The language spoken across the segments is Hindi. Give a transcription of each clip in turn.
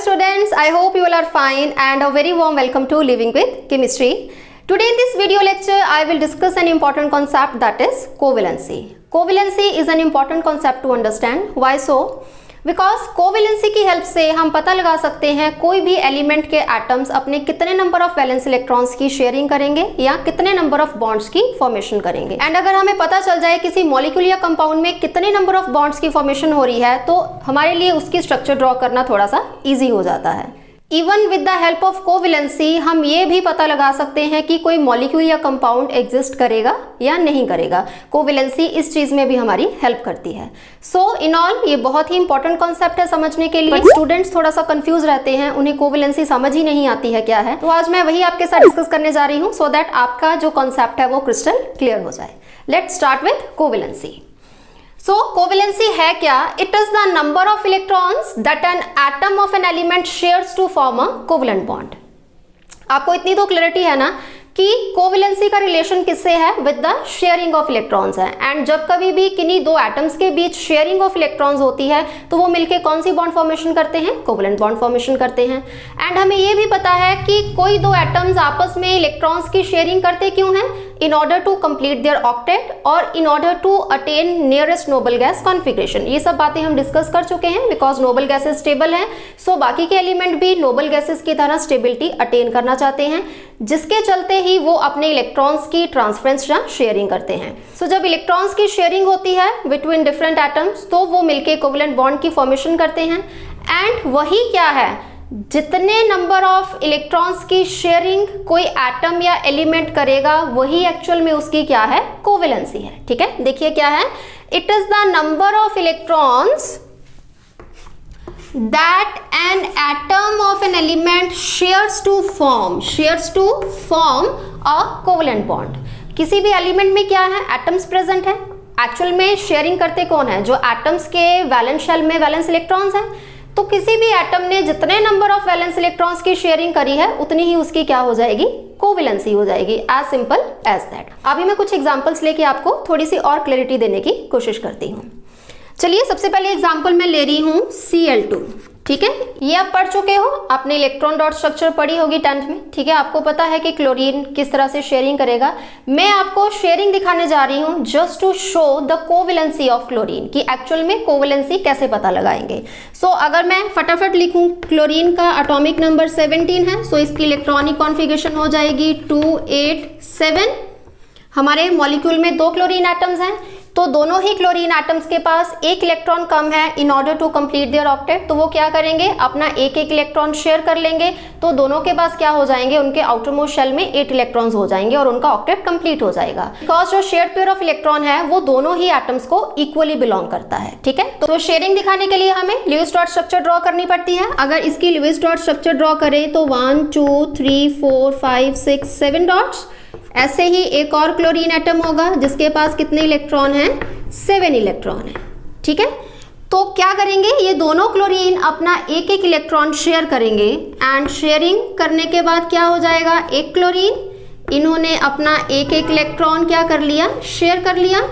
students, I hope you all are fine and a very warm welcome to Living with Chemistry. Today in this video lecture, I will discuss an important concept, that is covalency. Covalency is an important concept to understand. Why so? Because covalency की हेल्प से हम पता लगा सकते हैं कोई भी एलिमेंट के एटम्स अपने कितने नंबर ऑफ वैलेंस इलेक्ट्रॉन्स की शेयरिंग करेंगे या कितने नंबर ऑफ बॉन्ड्स की फॉर्मेशन करेंगे। एंड अगर हमें पता चल जाए किसी मॉलिक्यूल या कंपाउंड में कितने नंबर ऑफ बॉन्ड्स की फॉर्मेशन हो रही है तो हमारे लिए उसकी स्ट्रक्चर ड्रॉ करना थोड़ा सा ईजी हो जाता है। Even with the help of covalency हम ये भी पता लगा सकते हैं कि कोई मॉलिक्यूल या कंपाउंड एग्जिस्ट करेगा या नहीं करेगा। कोवेलेंसी इस चीज में भी हमारी हेल्प करती है। सो इन ऑल ये बहुत ही इंपॉर्टेंट कॉन्सेप्ट है समझने के लिए। स्टूडेंट्स थोड़ा सा कंफ्यूज रहते हैं, उन्हें कोवेलेंसी समझ ही नहीं आती है क्या है। तो आज मैं वही आपके साथ डिस्कस करने जा रही हूँ सो दैट आपका जो कॉन्सेप्ट है वो क्रिस्टल क्लियर हो जाए। Let's start with covalency. So covalency है क्या? It is the number of electrons that an atom of an element shares to form a covalent bond. आपको इतनी तो क्लैरिटी है ना कि कोवेलेंसी का रिलेशन किससे है? With the sharing of electrons है। एंड जब कभी भी किन्हीं दो एटम्स के बीच शेयरिंग ऑफ इलेक्ट्रॉन्स होती है तो वो मिलके कौन सी बॉन्ड फॉर्मेशन करते हैं? कोवेलेंट बॉन्ड फॉर्मेशन करते हैं। एंड हमें ये भी पता है कि कोई दो एटम्स आपस में इलेक्ट्रॉन्स की शेयरिंग करते क्यों हैं? in order to complete their octet और in order to attain nearest noble gas configuration। ये सब बातें हम डिस्कस कर चुके हैं। बिकॉज नोबल गैसेस स्टेबल हैं सो बाकी के एलिमेंट भी नोबल गैसेस की तरह स्टेबिलिटी अटेन करना चाहते हैं, जिसके चलते ही वो अपने इलेक्ट्रॉन्स की ट्रांसफरेंस या शेयरिंग करते हैं। सो जब इलेक्ट्रॉन्स की शेयरिंग होती है बिटवीन डिफरेंट एटम्स तो वो मिलके कोवेलेंट बॉन्ड की फॉर्मेशन करते हैं। एंड वही क्या है, जितने नंबर ऑफ इलेक्ट्रॉन्स की शेयरिंग कोई एटम या एलिमेंट करेगा वही एक्चुअल में उसकी क्या है? कोवेलेंसी है। ठीक है, देखिए क्या है, it is the number of electrons that an atom of an element shares to form a covalent bond. किसी भी एलिमेंट में क्या है? एटम्स प्रेजेंट है। एक्चुअल में शेयरिंग करते कौन है? जो एटम्स के वैलेंस शेल में वैलेंस इलेक्ट्रॉन्स हैं। तो किसी भी एटम ने जितने नंबर ऑफ वैलेंस इलेक्ट्रॉन्स की शेयरिंग करी है उतनी ही उसकी क्या हो जाएगी? कोवेलेंसी हो जाएगी। As simple as that. अभी मैं कुछ एग्जांपल्स लेके आपको थोड़ी सी और क्लैरिटी देने की कोशिश करती हूँ। चलिए सबसे पहले एग्जांपल मैं ले रही हूँ Cl2। ठीक है, ये आप पढ़ चुके हो, आपने इलेक्ट्रॉन डॉट स्ट्रक्चर पढ़ी होगी 10th में। ठीक है, आपको पता है कि क्लोरीन किस तरह से शेयरिंग करेगा। मैं आपको शेयरिंग दिखाने जा रही हूँ just to show the covalency of chlorine, कि एक्चुअल में कोवेलेंसी कैसे पता लगाएंगे। सो अगर मैं फटाफट लिखूं, क्लोरीन का एटॉमिक नंबर 17 है सो इसकी इलेक्ट्रॉनिक कॉन्फ़िगरेशन हो जाएगी 287। हमारे मॉलिक्यूल में दो क्लोरीन एटम्स हैं तो दोनों ही क्लोरीन एटम्स के पास एक इलेक्ट्रॉन कम है। In order to complete their octet तो वो क्या करेंगे? अपना एक एक इलेक्ट्रॉन शेयर कर लेंगे तो दोनों के पास क्या हो जाएंगे? उनके आउटर मोस्ट शेल में 8 इलेक्ट्रॉन्स हो जाएंगे और उनका ऑक्टेट कंप्लीट हो जाएगा। बिकॉज जो शेयर्ड पेयर ऑफ इलेक्ट्रॉन है वो दोनों ही एटम्स को इक्वली बिलोंग करता है। ठीक है, तो शेयरिंग दिखाने के लिए हमें लुईस डॉट स्ट्रक्चर ड्रॉ करनी पड़ती है। अगर इसकी लुईस डॉट स्ट्रक्चर ड्रॉ करें तो 1 2 3 4 5 6 7 डॉट्स। ऐसे ही एक और क्लोरीन एटम होगा जिसके पास कितने इलेक्ट्रॉन हैं? 7 इलेक्ट्रॉन है। ठीक है, तो क्या करेंगे? ये दोनों क्लोरीन अपना एक एक इलेक्ट्रॉन शेयर करेंगे एंड शेयरिंग करने के बाद क्या हो जाएगा? एक क्लोरीन इन्होंने अपना एक एक इलेक्ट्रॉन क्या कर लिया? शेयर कर लिया।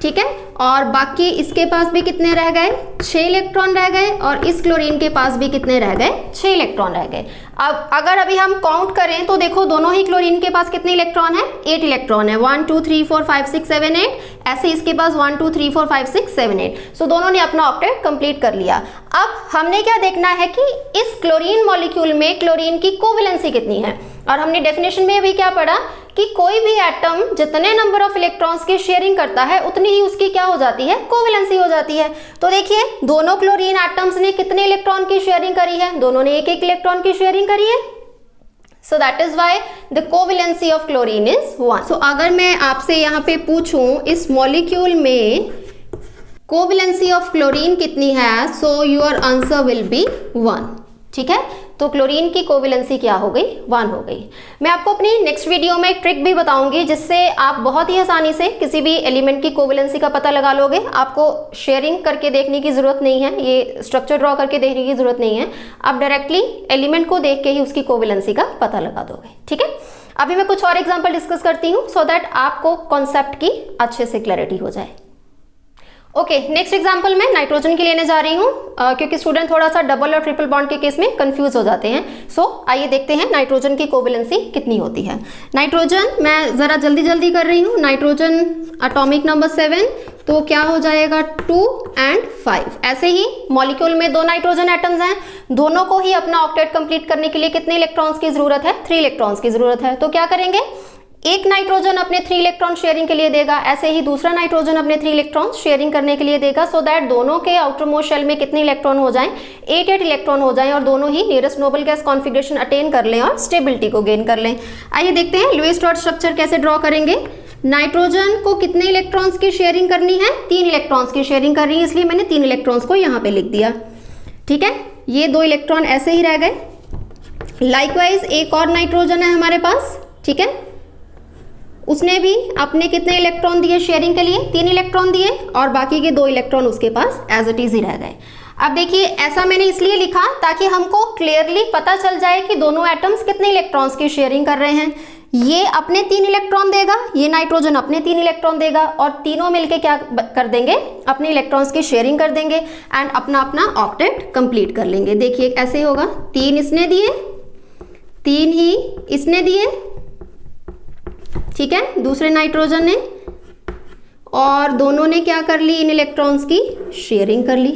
ठीक है, और बाकी इसके पास भी कितने रह गए? 6 इलेक्ट्रॉन रह गए और इस क्लोरीन के पास भी कितने रह गए? 6 इलेक्ट्रॉन रह गए। अब अगर अभी हम काउंट करें तो देखो दोनों ही क्लोरीन के पास कितने इलेक्ट्रॉन है? 8 इलेक्ट्रॉन है। 1 2 3 4 5 6 7 8। ऐसे इसके पास 1 2 3 4 5 6 7 8। सो दोनों ने अपना ऑक्टेट कंप्लीट कर लिया। अब हमने क्या देखना है कि इस क्लोरीन मॉलिक्यूल में क्लोरीन की कोवेलेंसी कितनी है। और हमने डेफिनेशन में अभी क्या पढ़ा कि कोई भी एटम जितने नंबर ऑफ इलेक्ट्रॉन्स की शेयरिंग करता है उतनी ही उसकी क्या हो जाती है? कोवेलेंसी हो जाती है। तो देखिए दोनों क्लोरीन एटम्स ने कितने इलेक्ट्रॉन की शेयरिंग करी है? दोनों ने एक एक इलेक्ट्रॉन की शेयरिंग करी है। So that is why the covalency of chlorine is 1। सो अगर मैं आपसे यहाँ पे पूछूं इस मॉलिक्यूल में कोवेलेंसी ऑफ क्लोरीन कितनी है, so your answer will be 1। ठीक है, तो क्लोरीन की कोवेलेंसी क्या हो गई? 1 हो गई। मैं आपको अपनी नेक्स्ट वीडियो में एक ट्रिक भी बताऊंगी जिससे आप बहुत ही आसानी से किसी भी एलिमेंट की कोवेलेंसी का पता लगा लोगे। आपको शेयरिंग करके देखने की जरूरत नहीं है, ये स्ट्रक्चर ड्रॉ करके देखने की जरूरत नहीं है। आप डायरेक्टली एलिमेंट को देख के ही उसकी कोवेलेंसी का पता लगा दोगे। ठीक है, अभी मैं कुछ और एग्जाम्पल डिस्कस करती हूँ सो दैट आपको कॉन्सेप्ट की अच्छे से क्लैरिटी हो जाए। ओके, नेक्स्ट एग्जांपल मैं नाइट्रोजन की लेने जा रही हूँ क्योंकि स्टूडेंट थोड़ा सा डबल और ट्रिपल बॉन्ड के केस में कंफ्यूज हो जाते हैं। सो आइए देखते हैं नाइट्रोजन की कोवेलेंसी कितनी होती है। नाइट्रोजन, मैं ज़रा जल्दी कर रही हूँ। नाइट्रोजन एटॉमिक नंबर 7, तो क्या हो जाएगा 2 and 5। ऐसे ही मॉलिक्यूल में 2 नाइट्रोजन एटम्स हैं, दोनों को ही अपना ऑक्टेट कंप्लीट करने के लिए कितने इलेक्ट्रॉन्स की जरूरत है? 3 इलेक्ट्रॉन्स की जरूरत है। तो क्या करेंगे, एक नाइट्रोजन अपने 3 इलेक्ट्रॉन शेयरिंग के लिए देगा, ऐसे ही दूसरा नाइट्रोजन अपने 3 इलेक्ट्रॉन शेयरिंग करने के लिए देगा, सो दैट दोनों के आउटर मोस्ट शेल में कितने इलेक्ट्रॉन हो जाएं? 8 इलेक्ट्रॉन हो जाएं और दोनों ही nearest noble gas configuration attain कर लें और स्टेबिलिटी को गेन कर लें। आइए देखते हैं लुईस स्टोर्ट स्ट्रक्चर कैसे ड्रॉ करेंगे। नाइट्रोजन को कितने इलेक्ट्रॉन्स की शेयरिंग करनी है? 3 इलेक्ट्रॉन्स की शेयरिंग करनी है, इसलिए मैंने 3 इलेक्ट्रॉन्स को यहाँ पे लिख दिया। ठीक है, ये 2 इलेक्ट्रॉन ऐसे ही रह गए। लाइकवाइज एक और नाइट्रोजन है हमारे पास, ठीक है, उसने भी अपने कितने इलेक्ट्रॉन दिए शेयरिंग के लिए? 3 इलेक्ट्रॉन दिए और बाकी के 2 इलेक्ट्रॉन उसके पास एज इट इज ही रह गए। अब देखिए, ऐसा मैंने इसलिए लिखा ताकि हमको क्लियरली पता चल जाए कि दोनों एटम्स कितने इलेक्ट्रॉन्स की शेयरिंग कर रहे हैं। ये अपने 3 इलेक्ट्रॉन देगा, ये नाइट्रोजन अपने 3 इलेक्ट्रॉन देगा और तीनों मिलके क्या कर देंगे? अपने इलेक्ट्रॉन्स की शेयरिंग कर देंगे एंड अपना अपना ऑक्टेट कंप्लीट कर लेंगे। देखिए ऐसे होगा, 3 इसने दिए, 3 ही इसने दिए, ठीक है, दूसरे नाइट्रोजन ने, और दोनों ने क्या कर ली? इन इलेक्ट्रॉन्स की शेयरिंग कर ली।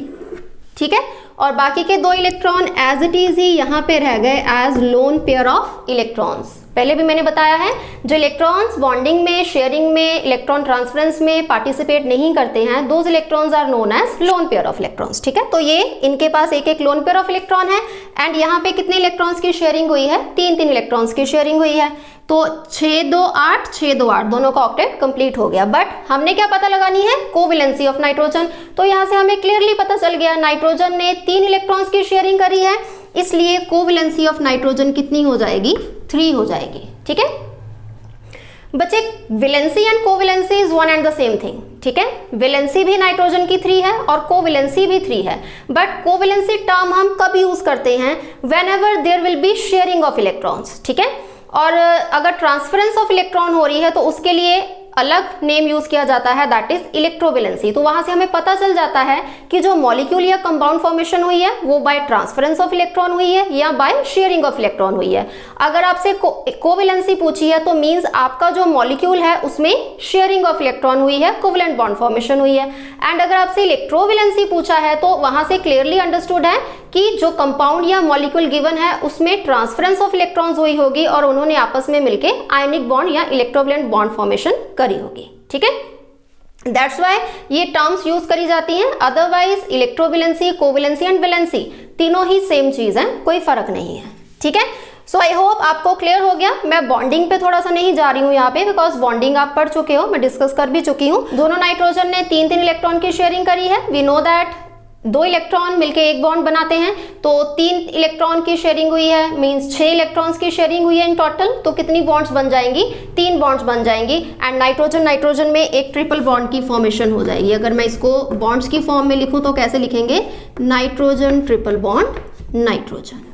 ठीक है, और बाकी के 2 इलेक्ट्रॉन एज इट इज ही यहाँ पे रह गए as lone pair of electrons. पहले भी मैंने बताया है, जो इलेक्ट्रॉन्स बॉन्डिंग में, शेयरिंग में, इलेक्ट्रॉन ट्रांसफरेंस में पार्टिसिपेट नहीं करते हैं, those electrons are known as lone pair of electrons. ठीक है, तो ये इनके पास एक लोन पेयर ऑफ इलेक्ट्रॉन है एंड यहाँ पे कितने इलेक्ट्रॉन्स की शेयरिंग हुई है? 3 इलेक्ट्रॉन्स की शेयरिंग हुई है। तो 6 2 8 6 2 8 दोनों का ऑक्टेट कंप्लीट हो गया। बट हमने क्या पता लगानी है? Covalency of nitrogen. तो यहाँ से हमें क्लियरली पता चल गया नाइट्रोजन ने 3 इलेक्ट्रॉन्स की शेयरिंग करी है, इसलिए कोवेलेंसी ऑफ नाइट्रोजन कितनी हो जाएगी? 3 हो जाएगी। ठीक है बच्चे, valency and covalency is one and the same thing. ठीक है, वेलेंसी भी नाइट्रोजन की 3 है और कोवेलेंसी भी 3 है, बट कोवेलेंसी टर्म हम कब यूज करते हैं? Whenever there will be sharing of electrons. ठीक है, और अगर ट्रांसफरेंस ऑफ इलेक्ट्रॉन हो रही है तो उसके लिए अलग नेम यूज किया जाता है, दैट इज इलेक्ट्रोवेलेंसी। तो वहां से हमें पता चल जाता है कि जो मॉलिक्यूल या कंपाउंड फॉर्मेशन हुई है वो बाय ट्रांसफरेंस ऑफ इलेक्ट्रॉन हुई है या बाय शेयरिंग ऑफ इलेक्ट्रॉन हुई है। अगर आपसे कोवेलेंसी पूछी है तो मींस आपका जो मॉलिक्यूल है उसमें शेयरिंग ऑफ इलेक्ट्रॉन हुई है, कोवेलेंट बॉन्ड फॉर्मेशन हुई है। एंड अगर आपसे इलेक्ट्रोवेलेंसी पूछा है तो वहां से क्लियरली अंडरस्टूड है कि जो कंपाउंड या मॉलिक्यूल गिवन है उसमें ट्रांसफरेंस ऑफ इलेक्ट्रॉन्स हुई होगी और उन्होंने आपस में मिलकर आयनिक बॉन्ड या इलेक्ट्रोवेलेंट बॉन्ड फॉर्मेशन करी होगी। ठीक है, दैट्स वाई ये टर्म्स यूज करी जाती हैं। अदरवाइज इलेक्ट्रोवेलेंसी, कोवेलेंसी एंड वेलेंसी तीनों ही सेम चीज है, कोई फर्क नहीं है। ठीक है, सो आई होप आपको क्लियर हो गया। मैं बॉन्डिंग पे थोड़ा सा नहीं जा रही हूँ यहाँ पे, बिकॉज बॉन्डिंग आप पढ़ चुके हो, मैं डिस्कस कर भी चुकी हूँ। दोनों नाइट्रोजन ने 3 इलेक्ट्रॉन की शेयरिंग करी है। वी नो दैट 2 इलेक्ट्रॉन मिलके एक बॉन्ड बनाते हैं, तो 3 इलेक्ट्रॉन की शेयरिंग हुई है, मींस 6 इलेक्ट्रॉन्स की शेयरिंग हुई है इन टोटल। तो कितनी बॉन्ड्स बन जाएंगी? 3 बॉन्ड्स बन जाएंगी एंड नाइट्रोजन में एक ट्रिपल बॉन्ड की फॉर्मेशन हो जाएगी। अगर मैं इसको बॉन्ड्स की फॉर्म में लिखूं तो कैसे लिखेंगे? Nitrogen triple bond nitrogen.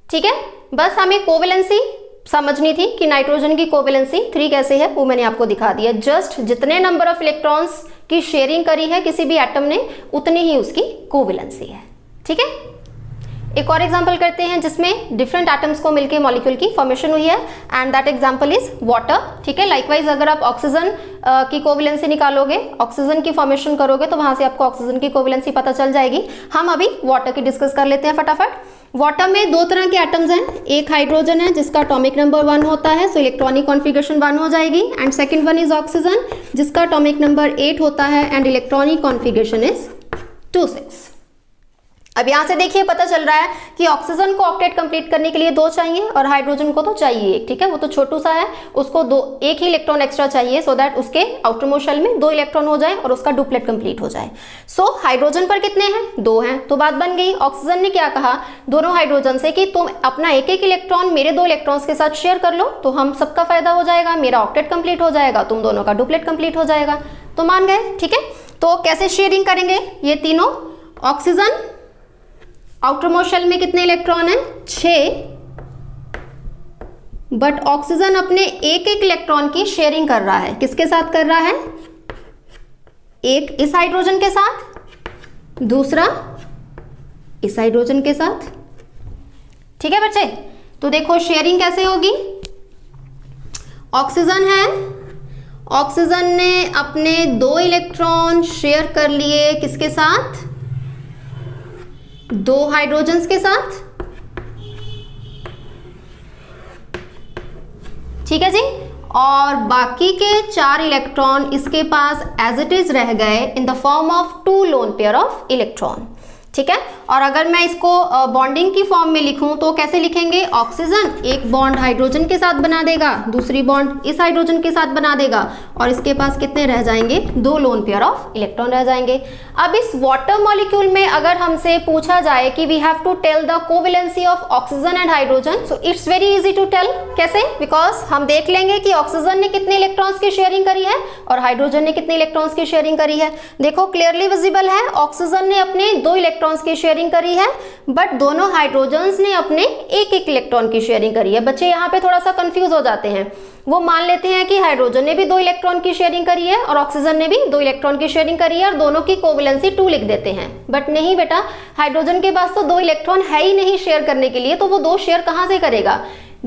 ठीक है, बस हमें कोवेलेंसी समझनी थी कि नाइट्रोजन की कोवेलेंसी 3 कैसे है, वो मैंने आपको दिखा दिया। जस्ट जितने नंबर ऑफ इलेक्ट्रॉन्स की शेयरिंग करी है किसी भी एटम ने, उतनी ही उसकी कोवेलेंसी है। ठीक है, एक और एग्जांपल करते हैं जिसमें डिफरेंट एटम्स को मिलकर मॉलिक्यूल की फॉर्मेशन हुई है and that example is water. ठीक है, लाइकवाइज अगर आप ऑक्सीजन की कोवेलेंसी निकालोगे, ऑक्सीजन की फॉर्मेशन करोगे तो वहां से आपको ऑक्सीजन की कोवेलेंसी पता चल जाएगी। हम अभी वाटर की डिस्कस कर लेते हैं फटाफट। वाटर में 2 तरह के एटम्स हैं, एक हाइड्रोजन है जिसका एटॉमिक नंबर 1 होता है, सो इलेक्ट्रॉनिक कॉन्फ़िगरेशन 1 हो जाएगी, and second one is oxygen जिसका एटॉमिक नंबर 8 होता है एंड इलेक्ट्रॉनिक कॉन्फ़िगरेशन इज 26। अब यहाँ से देखिए पता चल रहा है कि ऑक्सीजन को ऑक्टेट कंप्लीट करने के लिए 2 चाहिए और हाइड्रोजन को तो चाहिए 1। ठीक है, वो तो छोटू सा है, उसको 1 ही इलेक्ट्रॉन एक्स्ट्रा चाहिए सो दैट उसके आउटर मोस्ट शेल में 2 इलेक्ट्रॉन हो जाए और उसका डुप्लेट कंप्लीट हो जाए। सो हाइड्रोजन पर कितने हैं? 2 हैं, तो बात बन गई। ऑक्सीजन ने क्या कहा दोनों हाइड्रोजन से कि तुम अपना 1 इलेक्ट्रॉन मेरे 2 इलेक्ट्रॉन्स के साथ शेयर कर लो तो हम सबका फायदा हो जाएगा, मेरा ऑक्टेट कंप्लीट हो जाएगा, तुम दोनों का डुप्लेट कंप्लीट हो जाएगा। तो मान गए। ठीक है, तो कैसे शेयरिंग करेंगे ये तीनों? ऑक्सीजन आउटर मोस्ट शेल में कितने इलेक्ट्रॉन है? 6, बट ऑक्सीजन अपने 1 इलेक्ट्रॉन की शेयरिंग कर रहा है। किसके साथ कर रहा है? एक इस हाइड्रोजन के साथ, दूसरा इस हाइड्रोजन के साथ। ठीक है बच्चे, तो देखो शेयरिंग कैसे होगी। ऑक्सीजन है, ऑक्सीजन ने अपने 2 इलेक्ट्रॉन शेयर कर लिए किसके साथ, 2 हाइड्रोजन्स के साथ। ठीक है जी, और बाकी के 4 इलेक्ट्रॉन इसके पास एज इट इज रह गए in the form of 2 loan pair of electron. ठीक है, और अगर मैं इसको बॉन्डिंग की फॉर्म में लिखूं तो कैसे लिखेंगे, ऑक्सीजन एक बॉन्ड हाइड्रोजन के साथ बना देगा, दूसरी बॉन्ड इस हाइड्रोजन के साथ बना देगा, और इसके पास कितने रह जाएंगे, 2 लोन पेयर ऑफ इलेक्ट्रॉन रह जाएंगे। अब इस वाटर मॉलिक्यूल में अगर हमसे पूछा जाए कि we have to tell the covalency of oxygen and hydrogen, so it's very easy to tell. कैसे, बिकॉज हम देख लेंगे कि ऑक्सीजन ने कितने इलेक्ट्रॉन्स की शेयरिंग करी है और हाइड्रोजन ने कितने इलेक्ट्रॉन्स की शेयरिंग करी है। देखो क्लियरली विजिबल है, ऑक्सीजन ने अपने 2 इलेक्ट्रॉन्स की शेयरिंग करी है, बट दोनों हाइड्रोजन्स ने अपने एक इलेक्ट्रॉन की शेयरिंग करी है। बच्चे यहाँ पे थोड़ा सा कंफ्यूज हो जाते हैं, वो मान लेते हैं कि हाइड्रोजन ने भी 2 इलेक्ट्रॉन की शेयरिंग करी है और ऑक्सीजन ने भी 2 इलेक्ट्रॉन की शेयरिंग करी है और दोनों की कोवेलेंसी 2 लिख देते हैं। बट नहीं बेटा, हाइड्रोजन के पास तो 2 इलेक्ट्रॉन है ही नहीं शेयर करने के लिए, तो वो 2 शेयर कहां से करेगा।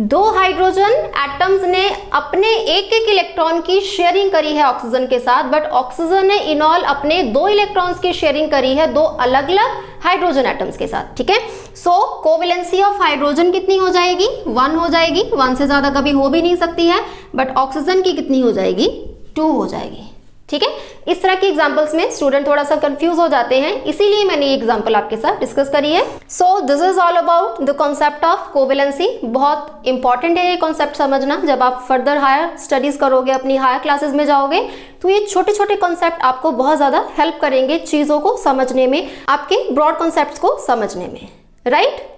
2 हाइड्रोजन एटम्स ने अपने एक इलेक्ट्रॉन की शेयरिंग करी है ऑक्सीजन के साथ, बट ऑक्सीजन ने इन ऑल अपने 2 इलेक्ट्रॉन्स की शेयरिंग करी है 2 अलग अलग हाइड्रोजन एटम्स के साथ। ठीक है, सो कोवेलेंसी ऑफ हाइड्रोजन कितनी हो जाएगी, 1 हो जाएगी, 1 से ज्यादा कभी हो भी नहीं सकती है, बट ऑक्सीजन की कितनी हो जाएगी, 2 हो जाएगी। ठीक है, इस तरह की एग्जांपल्स में स्टूडेंट थोड़ा सा कंफ्यूज हो जाते हैं, इसीलिए मैंने ये एग्जांपल आपके साथ डिस्कस करी है। So this is all about the concept of covalency. बहुत इंपॉर्टेंट है ये कॉन्सेप्ट समझना, जब आप फर्दर हायर स्टडीज करोगे, अपनी हायर क्लासेस में जाओगे, तो ये छोटे छोटे कॉन्सेप्ट आपको बहुत ज्यादा हेल्प करेंगे चीजों को समझने में, आपके ब्रॉड कॉन्सेप्ट्स को समझने में, राइट।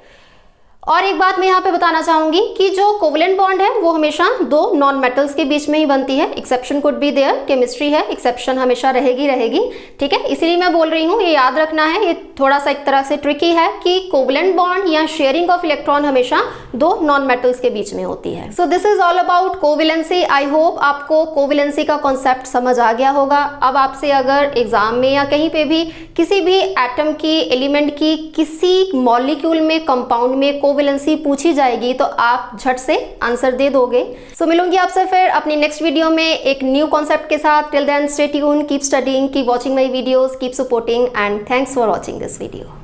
और एक बात मैं यहाँ पे बताना चाहूंगी कि जो कोवेलेंट बॉन्ड है वो हमेशा 2 नॉन मेटल्स के बीच में ही बनती है। Exception could be there, chemistry है, एक्सेप्शन हमेशा रहेगी। ठीक है, इसीलिए मैं बोल रही हूँ, ये याद रखना है, ये थोड़ा सा एक तरह से ट्रिकी है कि कोवेलेंट बॉन्ड या शेयरिंग ऑफ इलेक्ट्रॉन हमेशा 2 नॉन मेटल्स के बीच में होती है। So this is all about covalency. I hope आपको कोवेलेंसी का कॉन्सेप्ट समझ आ गया होगा। अब आपसे अगर एग्जाम में या कहीं पे भी किसी भी एटम की, एलिमेंट की, किसी मॉलिक्यूल में, कंपाउंड में कोवेलेंसी पूछी जाएगी तो आप झट से आंसर दे दोगे। सो मिलूंगी आपसे फिर अपनी नेक्स्ट वीडियो में एक न्यू कॉन्सेप्ट के साथ। Till then stay tuned, keep studying, keep watching my videos, keep supporting, and thanks for watching this video.